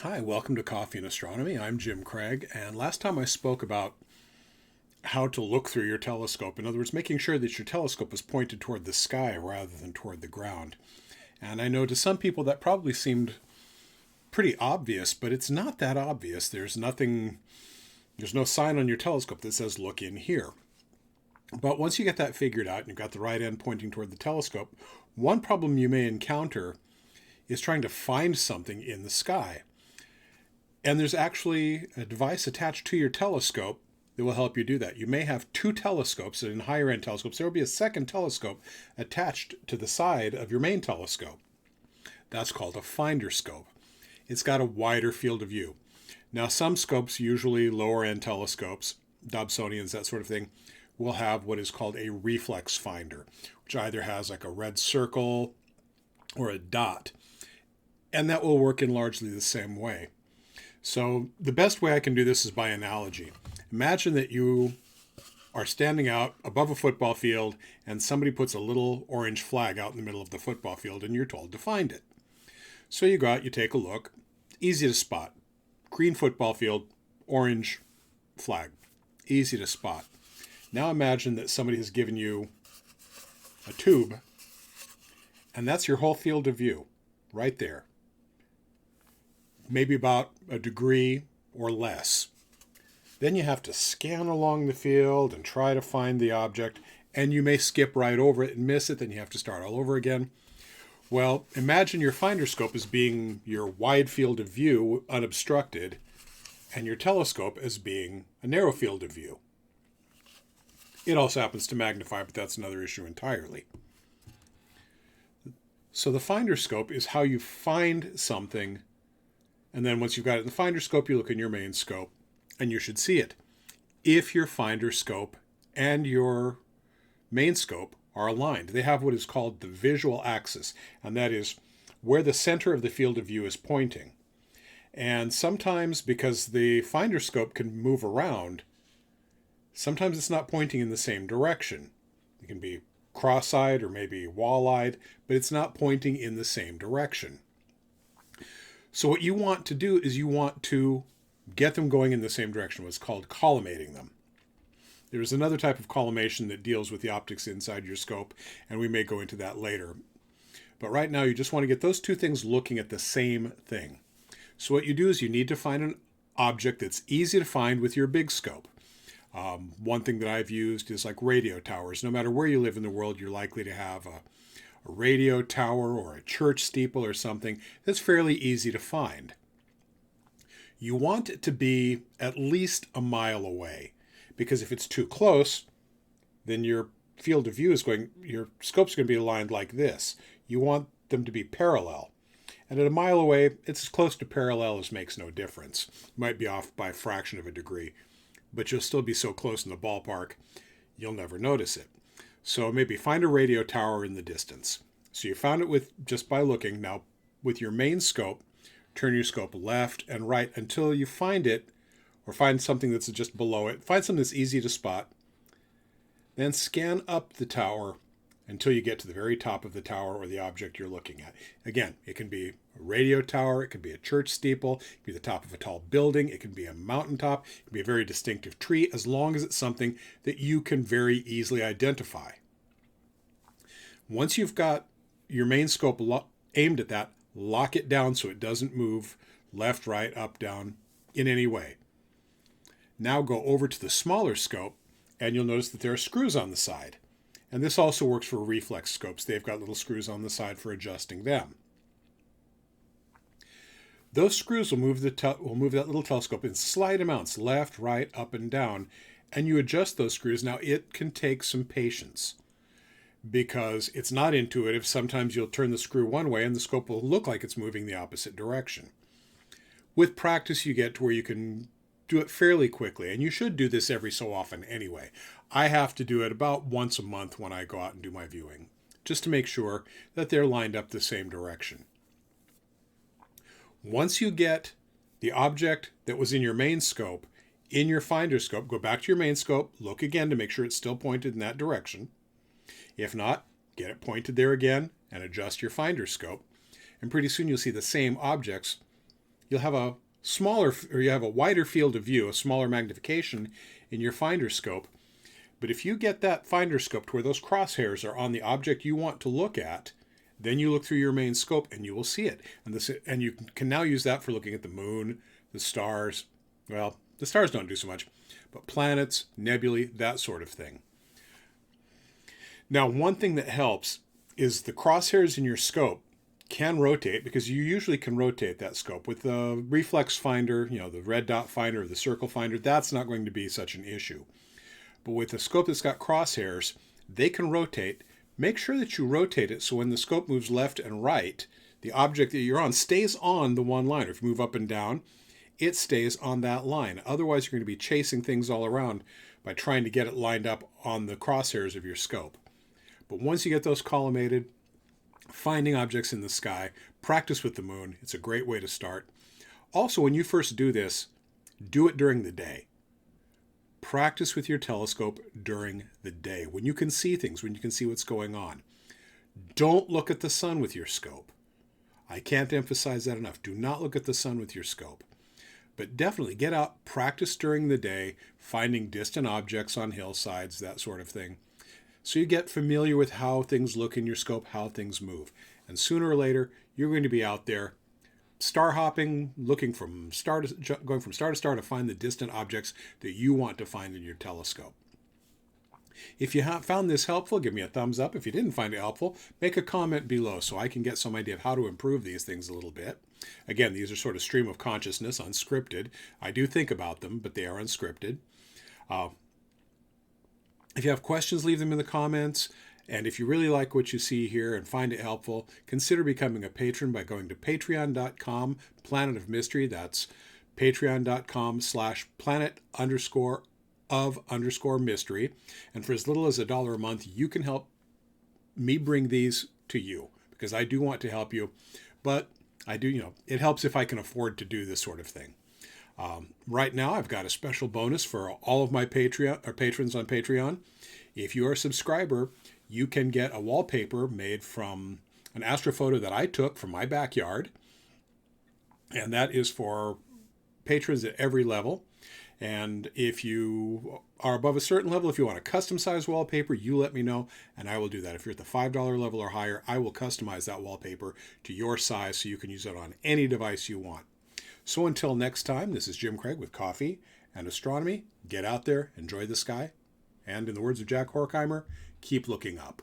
Hi, welcome to Coffee and Astronomy. I'm Jim Craig, and last time I spoke about how to look through your telescope. In other words, making sure that your telescope is pointed toward the sky rather than toward the ground. And I know to some people that probably seemed pretty obvious, but it's not that obvious. There's no sign on your telescope that says look in here. But once you get that figured out and you've got the right end pointing toward the telescope, one problem you may encounter is trying to find something in the sky. And there's actually a device attached to your telescope that will help you do that. You may have two telescopes, and in higher end telescopes, there will be a second telescope attached to the side of your main telescope. That's called a finder scope. It's got a wider field of view. Now, some scopes, usually lower end telescopes, Dobsonians, that sort of thing, will have what is called a reflex finder, which either has like a red circle or a dot. And that will work in largely the same way. So the best way I can do this is by analogy. Imagine that you are standing out above a football field and somebody puts a little orange flag out in the middle of the football field and you're told to find it. So you go out, you take a look. Easy to spot. Green football field, orange flag. Easy to spot. Now imagine that somebody has given you a tube and that's your whole field of view right there. Maybe about a degree or less. Then you have to scan along the field and try to find the object, and you may skip right over it and miss it, then you have to start all over again. Well, imagine your finder scope as being your wide field of view, unobstructed, and your telescope as being a narrow field of view. It also happens to magnify, but that's another issue entirely. So the finder scope is how you find something. And then once you've got it in the finder scope, you look in your main scope, and you should see it. If your finder scope and your main scope are aligned, they have what is called the visual axis, and that is where the center of the field of view is pointing. And sometimes, because the finder scope can move around, sometimes it's not pointing in the same direction. It can be cross-eyed or maybe wall-eyed, but it's not pointing in the same direction. So what you want to do is you want to get them going in the same direction, what's called collimating them. There's another type of collimation that deals with the optics inside your scope, and we may go into that later. But right now you just want to get those two things looking at the same thing. So what you do is you need to find an object that's easy to find with your big scope. One thing that I've used is like radio towers. No matter where you live in the world, you're likely to have a radio tower or a church steeple or something that's fairly easy to find. You want it to be at least a mile away, because if it's too close, then your field of view your scope's going to be aligned like this. You want them to be parallel. And at a mile away, it's as close to parallel as makes no difference. You might be off by a fraction of a degree, but you'll still be so close in the ballpark, you'll never notice it. So maybe find a radio tower in the distance. So you found it just by looking. Now, with your main scope, turn your scope left and right until you find it, or find something that's just below it. Find something that's easy to spot. Then scan up the tower until you get to the very top of the tower or the object you're looking at. Again, it can be a radio tower, it can be a church steeple, it can be the top of a tall building, it can be a mountaintop, it can be a very distinctive tree, as long as it's something that you can very easily identify. Once you've got your main scope aimed at that, lock it down so it doesn't move left, right, up, down in any way. Now go over to the smaller scope, and you'll notice that there are screws on the side. And this also works for reflex scopes. They've got little screws on the side for adjusting them. Those screws will move that little telescope in slight amounts, left, right, up, and down, and you adjust those screws. Now, it can take some patience because it's not intuitive. Sometimes you'll turn the screw one way and the scope will look like it's moving the opposite direction. With practice, you get to where you can do it fairly quickly, and you should do this every so often anyway. I have to do it about once a month when I go out and do my viewing, just to make sure that they're lined up the same direction. Once you get the object that was in your main scope in your finder scope, go back to your main scope, look again to make sure it's still pointed in that direction. If not, get it pointed there again and adjust your finder scope. And pretty soon you'll see the same objects you'll have a smaller, or you have a wider field of view, a smaller magnification in your finder scope. But if you get that finder scope to where those crosshairs are on the object you want to look at, then you look through your main scope and you will see it. And you can now use that for looking at the moon, the stars. Well, the stars don't do so much, but planets, nebulae, that sort of thing. Now, one thing that helps is the crosshairs in your scope can rotate, because you usually can rotate that scope. With the reflex finder, the red dot finder or the circle finder, that's not going to be such an issue. But with a scope that's got crosshairs, they can rotate. Make sure that you rotate it so when the scope moves left and right, the object that you're on stays on the one line. Or if you move up and down, it stays on that line. Otherwise, you're going to be chasing things all around by trying to get it lined up on the crosshairs of your scope. But once you get those collimated, finding objects in the sky, practice with the moon. It's a great way to start. Also, when you first do this, do it during the day. Practice with your telescope during the day, when you can see things, when you can see what's going on. Don't look at the sun with your scope. I can't emphasize that enough. Do not look at the sun with your scope. But definitely get out, practice during the day, finding distant objects on hillsides, that sort of thing. So you get familiar with how things look in your scope, how things move. And sooner or later, you're going to be out there star hopping, looking going from star to star to find the distant objects that you want to find in your telescope. If you have found this helpful, give me a thumbs up. If you didn't find it helpful, make a comment below so I can get some idea of how to improve these things a little bit. Again, these are sort of stream of consciousness, unscripted. I do think about them, but they are unscripted. If you have questions, leave them in the comments. And if you really like what you see here and find it helpful, consider becoming a patron by going to patreon.com, Planet of Mystery. That's patreon.com/planet_of_mystery. And for as little as $1 a month, you can help me bring these to you, because I do want to help you. But I do, it helps if I can afford to do this sort of thing. Right now, I've got a special bonus for all of my patrons on Patreon. If you are a subscriber, you can get a wallpaper made from an astrophoto that I took from my backyard. And that is for patrons at every level. And if you are above a certain level, if you want a custom size wallpaper, you let me know and I will do that. If you're at the $5 level or higher, I will customize that wallpaper to your size so you can use it on any device you want. So until next time, this is Jim Craig with Coffee and Astronomy. Get out there, enjoy the sky, and in the words of Jack Horkheimer, keep looking up.